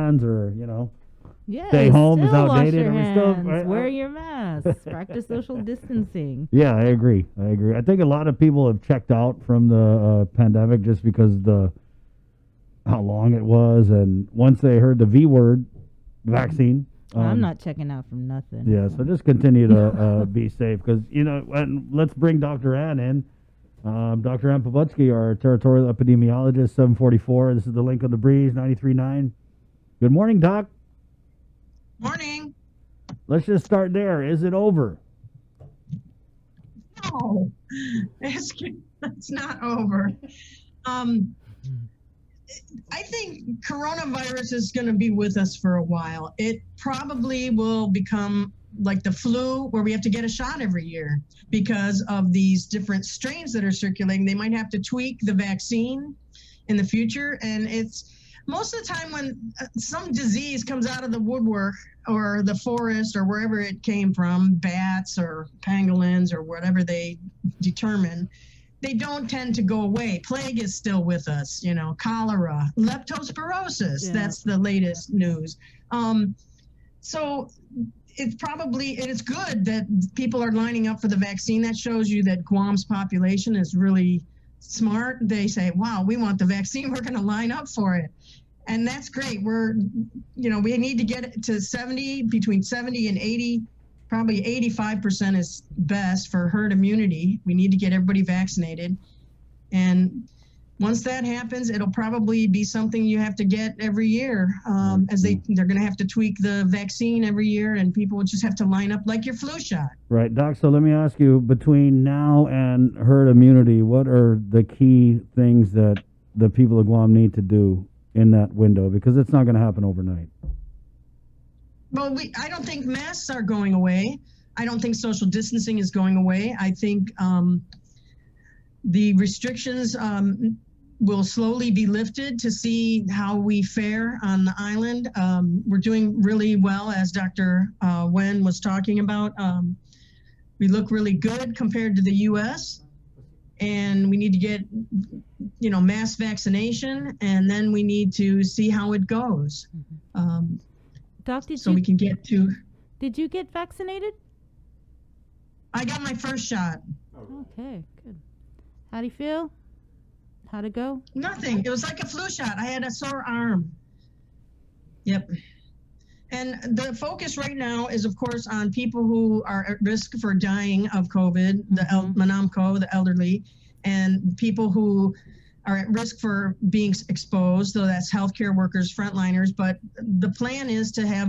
hands, or Yeah, stay home is still wash outdated. your And we still hands, wear your masks, practice social distancing. Yeah, I agree. I think a lot of people have checked out from the pandemic just because how long it was, and once they heard the V word, vaccine. I'm not checking out from nothing. Yeah, so just continue to be safe, because and let's bring Dr. Ann in. Dr. Ann Pobutsky, our territorial epidemiologist, 744. This is the Link of the Breeze, 93.9. Good morning, Doc. Morning. Let's just start there. Is it over? No, it's not over. I think coronavirus is going to be with us for a while. It probably will become like the flu, where we have to get a shot every year because of these different strains that are circulating. They might have to tweak the vaccine in the future. And it's most of the time when some disease comes out of the woodwork or the forest or wherever it came from, bats or pangolins or whatever they determine, they don't tend to go away. Plague is still with us, cholera, leptospirosis. Yeah. That's the latest news. So it's good that people are lining up for the vaccine. That shows you that Guam's population is really smart. They say, wow, we want the vaccine. We're going to line up for it. And that's great. We need to get it to 70, between 70 and 80. Probably 85% is best for herd immunity. We need to get everybody vaccinated. And once that happens, it'll probably be something you have to get every year, as they're going to have to tweak the vaccine every year, and people will just have to line up like your flu shot. Right, Doc. So let me ask you, between now and herd immunity, what are the key things that the people of Guam need to do in that window? Because it's not going to happen overnight. Well, I don't think masks are going away. I don't think social distancing is going away. I think the restrictions will slowly be lifted to see how we fare on the island. We're doing really well, as Dr. Wen was talking about. We look really good compared to the U.S., and we need to get, mass vaccination, and then we need to see how it goes. Doc, we can get to. Did you get vaccinated? I got my first shot. Okay, good. How do you feel? How'd it go? Nothing. It was like a flu shot. I had a sore arm. Yep. And the focus right now is, of course, on people who are at risk for dying of COVID, the Manamco, the elderly, and people who are at risk for being exposed. So that's healthcare workers, frontliners. But the plan is to have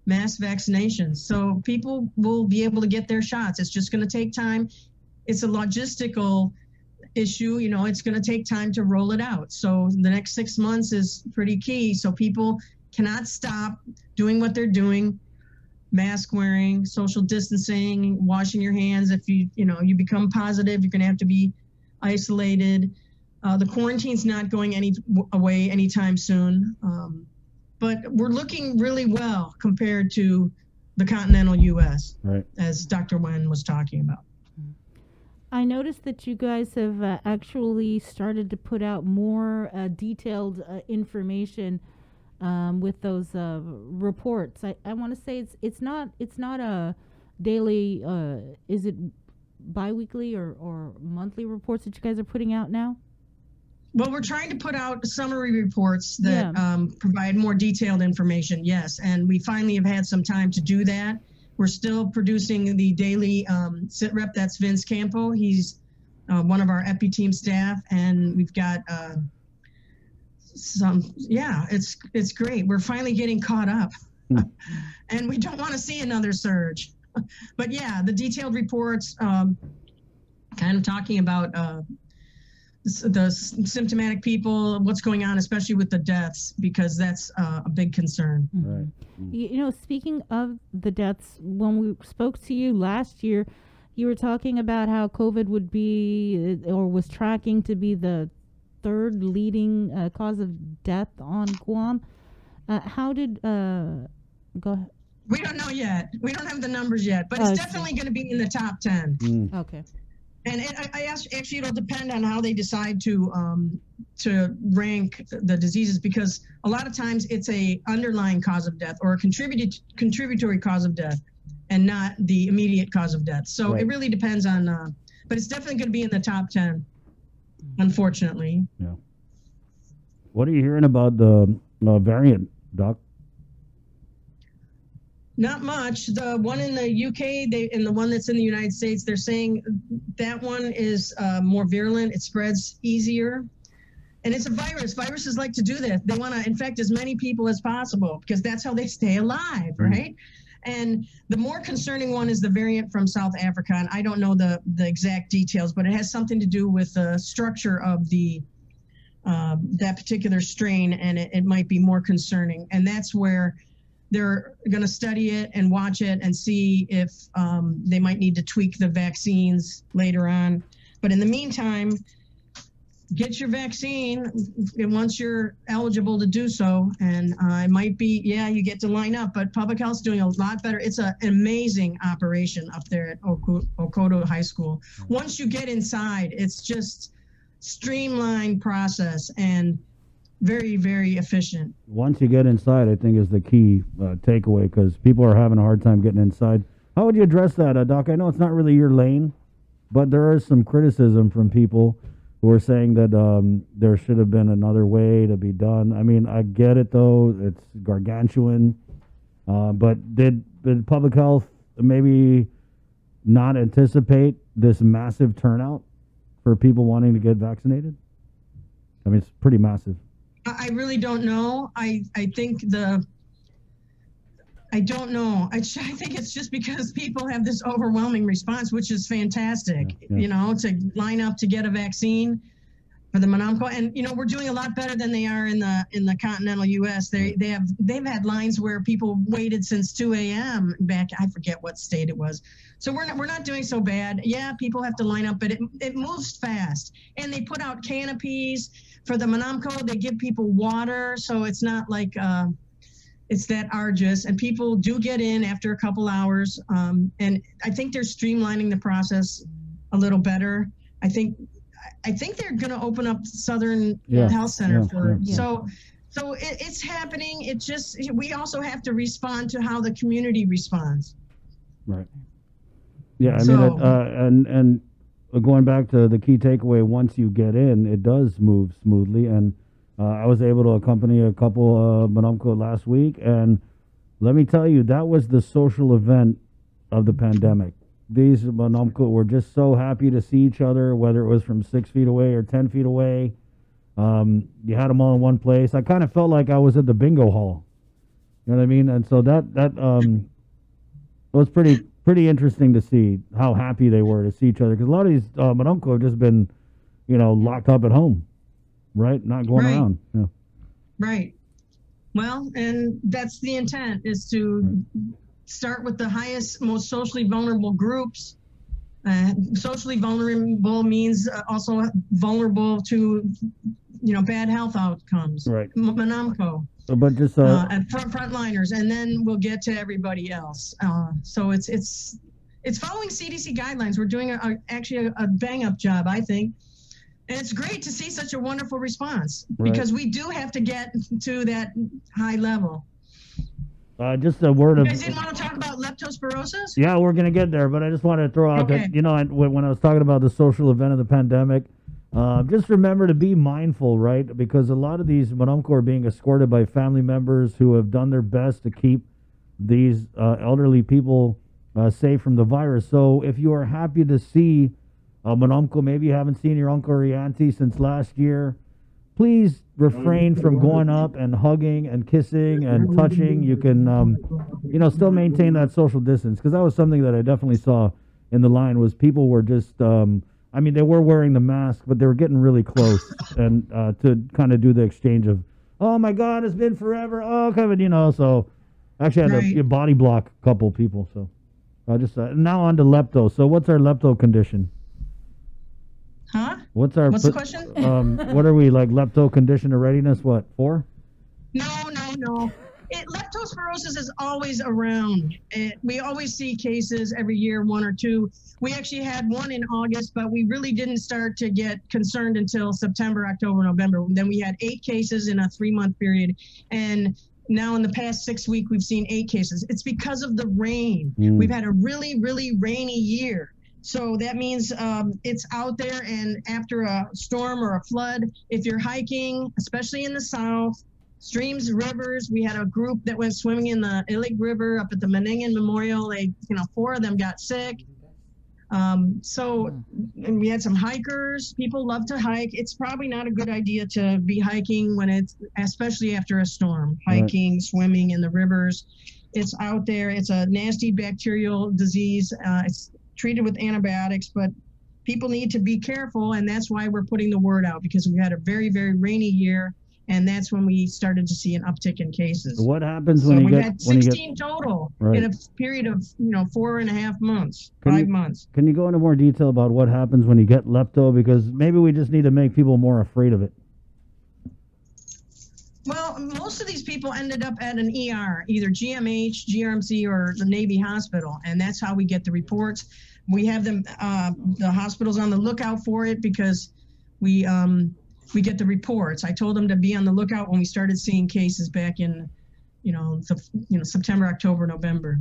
mass vaccinations. So people will be able to get their shots. It's just going to take time. It's a logistical issue. It's going to take time to roll it out. So the next 6 months is pretty key. So people cannot stop doing what they're doing. Mask wearing, social distancing, washing your hands. If you become positive, you're going to have to be isolated. The quarantine's not going away anytime soon, but we're looking really well compared to the continental U.S., right, as Dr. Wen was talking about. I noticed that you guys have actually started to put out more detailed information with those reports. I want to say it's not a daily. Is it biweekly or monthly reports that you guys are putting out now? Well, we're trying to put out summary reports that provide more detailed information, yes. And we finally have had some time to do that. We're still producing the daily sit rep. That's Vince Campo. He's one of our epi team staff. And we've got it's great. We're finally getting caught up. And we don't want to see another surge. But yeah, the detailed reports kind of talking about the symptomatic people, what's going on, especially with the deaths, because that's a big concern. Right. Speaking of the deaths, when we spoke to you last year, you were talking about how COVID would be, or was tracking to be, the third leading cause of death on Guam. How did, go ahead. We don't know yet. We don't have the numbers yet, but it's definitely going to be in the top 10. Okay. And actually, it'll depend on how they decide to rank the diseases, because a lot of times it's a underlying cause of death or a contributory cause of death, and not the immediate cause of death. So Right. it really depends on, but it's definitely going to be in the top 10, unfortunately. Yeah. What are you hearing about the variant, Doc? Not much. The one in the UK, and the one that's in the United States, they're saying that one is more virulent. It spreads easier. And it's a virus. Viruses like to do that. They want to infect as many people as possible because that's how they stay alive, right? And the more concerning one is the variant from South Africa. And I don't know the exact details, but it has something to do with the structure of that particular strain, and it might be more concerning. And that's where they're going to study it and watch it and see if they might need to tweak the vaccines later on. But in the meantime, get your vaccine once you're eligible to do so. And it might be, you get to line up, but public health's doing a lot better. It's an amazing operation up there at Okoto High School. Once you get inside, it's just streamlined process and very, very efficient. Once you get inside, I think is the key takeaway, because people are having a hard time getting inside. How would you address that, Doc? I know it's not really your lane, but there is some criticism from people who are saying that there should have been another way to be done. I mean, I get it, though. It's gargantuan. But did public health maybe not anticipate this massive turnout for people wanting to get vaccinated? I mean, it's pretty massive. I really don't know. I think I don't know. I think it's just because people have this overwhelming response, which is fantastic, to line up to get a vaccine for the meningococcal. And, we're doing a lot better than they are in the continental U.S. They've had lines where people waited since 2 a.m. back, I forget what state it was. So we're not doing so bad. Yeah, people have to line up, but it moves fast. And they put out canopies for the meningococcal. They give people water, so it's not like it's that arduous, and people do get in after a couple hours. And I think they're streamlining the process a little better. I think they're going to open up Southern Health Center So it's happening. It just, we also have to respond to how the community responds. Right. Yeah. I mean, and going back to the key takeaway, once you get in, it does move smoothly. And I was able to accompany a couple of meningococcal last week, and let me tell you, that was the social event of the pandemic. These meningococcal were just so happy to see each other, whether it was from 6 feet away or 10 feet away. You had them all in one place. I kind of felt like I was at the bingo hall. You know what I mean? And so that was pretty interesting to see how happy they were to see each other, because a lot of these meningococcal have just been, locked up at home. Right, not going around. Yeah. Right. Well, and that's the intent, is to start with the highest, most socially vulnerable groups. Socially vulnerable means also vulnerable to, bad health outcomes. Right. Meningococcal. But just and frontliners, and then we'll get to everybody else. So it's following CDC guidelines. We're doing actually a bang up job, I think. And it's great to see such a wonderful response, because we do have to get to that high level. Just a word you of... guys didn't want to talk about leptospirosis? Yeah, we're going to get there, but I just wanted to throw out that, when I was talking about the social event of the pandemic, just remember to be mindful, right? Because a lot of these meningococcal are being escorted by family members who have done their best to keep these elderly people safe from the virus. So if you are happy to see meningococcal, maybe you haven't seen your uncle or your auntie since last year, please refrain from going up and hugging and kissing and touching. You can, still maintain that social distance, because that was something that I definitely saw in the line, was people were just, they were wearing the mask, but they were getting really close, and to kind of do the exchange of, oh my God, it's been forever, oh, Kevin, so actually I had a body block a couple people, so just now on to lepto. So what's our lepto condition? Huh? What's the question? What are we, like, lepto condition of readiness? What, 4? No. Leptospirosis is always around. We always see cases every year, 1 or 2. We actually had one in August, but we really didn't start to get concerned until September, October, November. Then we had 8 cases in a 3-month period. And now in the past 6 weeks, we've seen 8 cases. It's because of the rain. We've had a really, really rainy year. So that means it's out there, and after a storm or a flood, if you're hiking, especially in the south, streams, rivers, we had a group that went swimming in the Illig River up at the Meningen Memorial. 4 of them got sick. And we had some hikers. People love to hike. It's probably not a good idea to be hiking especially after a storm, hiking, swimming in the rivers. It's out there. It's a nasty bacterial disease. It's treated with antibiotics, but people need to be careful, and that's why we're putting the word out, because we had a very, very rainy year, and that's when we started to see an uptick in cases. So what happens when we had 16 total in a period of 4.5 months, 5 months. Can you go into more detail about what happens when you get lepto? Because maybe we just need to make people more afraid of it. Well, most of these people ended up at an ER, either GMH, GRMC, or the Navy hospital, and that's how we get the reports. We have them, the hospital's on the lookout for it, because we get the reports. I told them to be on the lookout when we started seeing cases back in, September, October, November.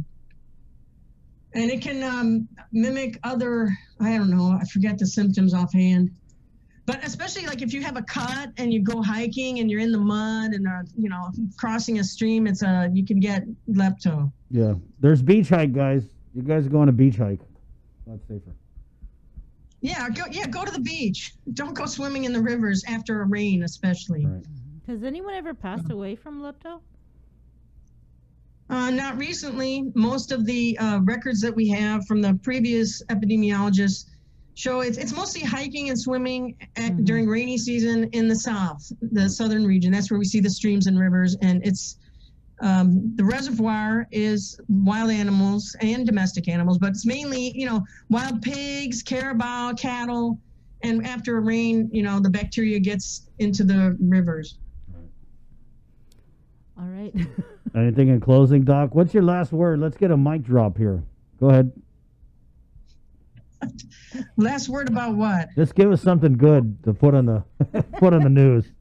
And it can mimic other, I don't know, I forget the symptoms offhand. But especially like if you have a cut and you go hiking and you're in the mud and crossing a stream, you can get lepto. Yeah, there's beach hike, guys. You guys go on a beach hike. That's safer. Yeah, go to the beach. Don't go swimming in the rivers after a rain, especially. Right. Has anyone ever passed away from lepto? Not recently. Most of the records that we have from the previous epidemiologists show it's mostly hiking and swimming during rainy season in the south, the southern region. That's where we see the streams and rivers, and it's the reservoir is wild animals and domestic animals, but it's mainly wild pigs, carabao, cattle, and after a rain, the bacteria gets into the rivers. All right. Anything in closing, Doc? What's your last word? Let's get a mic drop here. Go ahead. Last word about what? Just give us something good to put on the the news.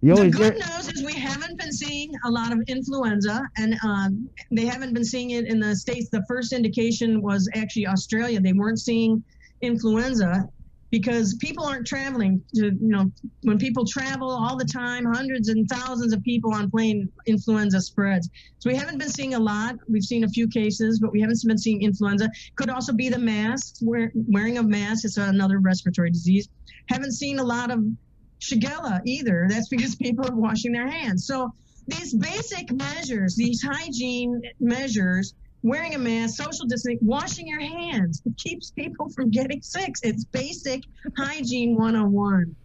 The good news is we haven't been seeing a lot of influenza, and they haven't been seeing it in the States. The first indication was actually Australia. They weren't seeing influenza because people aren't traveling. When people travel all the time, hundreds and thousands of people on plane, influenza spreads. So we haven't been seeing a lot. We've seen a few cases, but we haven't been seeing influenza. Could also be the masks, wearing of masks. It's another respiratory disease. Haven't seen a lot of Shigella either. That's because people are washing their hands. So these basic measures, these hygiene measures, wearing a mask, social distancing, washing your hands, it keeps people from getting sick. It's basic hygiene 101.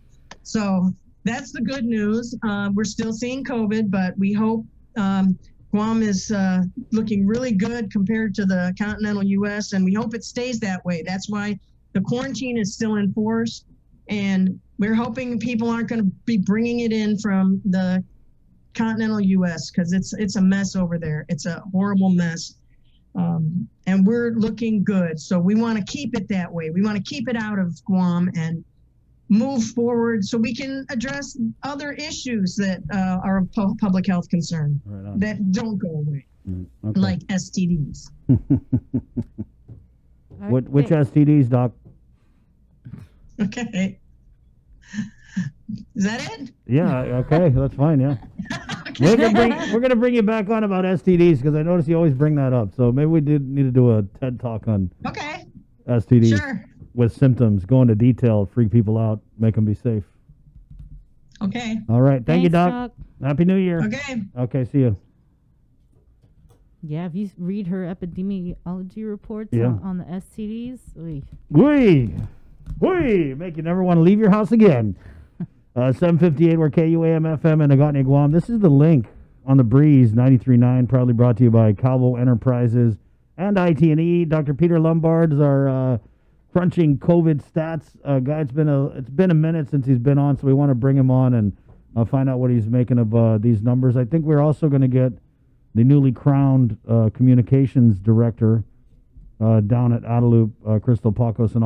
So that's the good news. We're still seeing COVID, but we hope Guam is looking really good compared to the continental U.S., and we hope it stays that way. That's why the quarantine is still in force, and we're hoping people aren't going to be bringing it in from the continental U.S. because it's a mess over there. It's a horrible mess. And we're looking good. So we want to keep it that way. We want to keep it out of Guam and move forward so we can address other issues that are of public health concern that don't go away, like STDs. Which STDs, Doc? Okay. Is that it? Yeah, okay, that's fine, yeah. Okay. We're gonna bring you back on about STDs because I notice you always bring that up. So maybe we need to do a TED talk on STDs with symptoms, go into detail, freak people out, make them be safe. Okay. All right, thank you, Doc. Happy New Year. Okay. Okay, see you. Yeah, if you read her epidemiology reports on the STDs, make you never want to leave your house again. 758, we're KUAM FM in Agotni, Guam. This is the link on the Breeze 93.9, proudly brought to you by Calvo Enterprises and IT&E. Dr. Peter Lombard is our crunching COVID stats guy. It's been a minute since he's been on, so we want to bring him on and find out what he's making of these numbers. I think we're also going to get the newly crowned communications director down at Adelup, Crystal Pacos, and